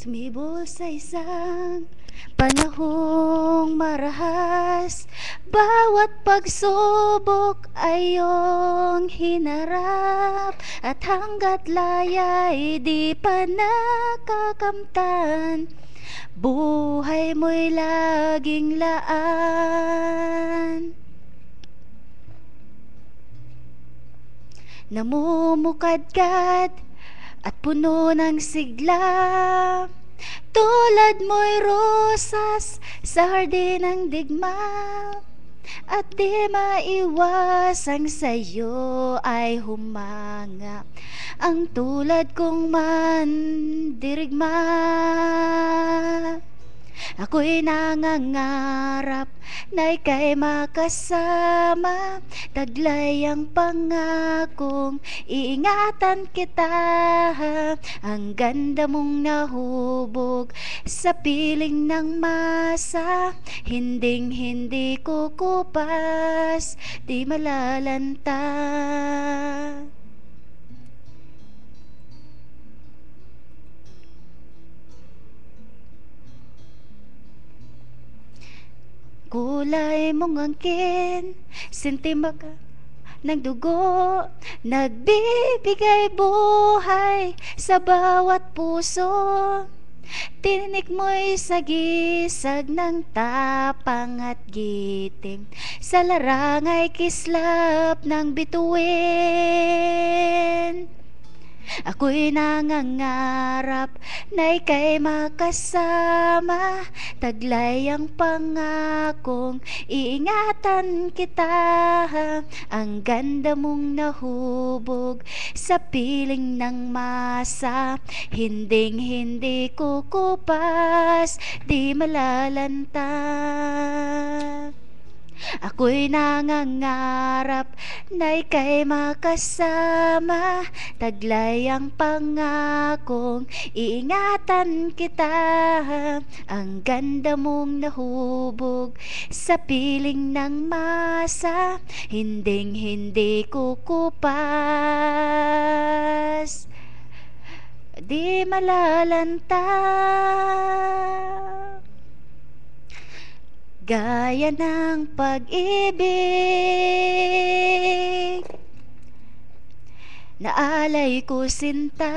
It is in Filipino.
Sumibol sa isang panahong marahas, bawat pagsubok ay iyong hinarap, at hanggat laya'y di pa nakakamtan, buhay mo'y laging laan. Namumukadkad at puno ng sigla, tulad mo'y rosas sa hardin ng digma, at di maiwasang sa'yo ay humanga ang tulad kong mandirigma. Ako'y nangangarap na ika'y makasama, taglay ang pangakong iingatan kita. Ang ganda mong nahubog sa piling ng masa, hinding-hindi kukupas, di malalanta. Kulay mong angkin, sintimbag ng dugo, nagbibigay buhay sa bawat puso. Tinik mo'y sagisag ng tapang at giting, sa larangay kislap ng bituin. Ako'y nangangarap na ika'y makasama, taglay ang pangakong iingatan kita. Ang ganda mong nahubog sa piling ng masa, hinding-hindi kukupas, di malalanta. Ako'y nangangarap na ika'y makasama, taglay ang pangakong iingatan kita. Ang ganda mong nahubog sa piling ng masa, hinding-hindi kukupas, di malalanta. Gaya ng pag-ibig na alay ko sinta,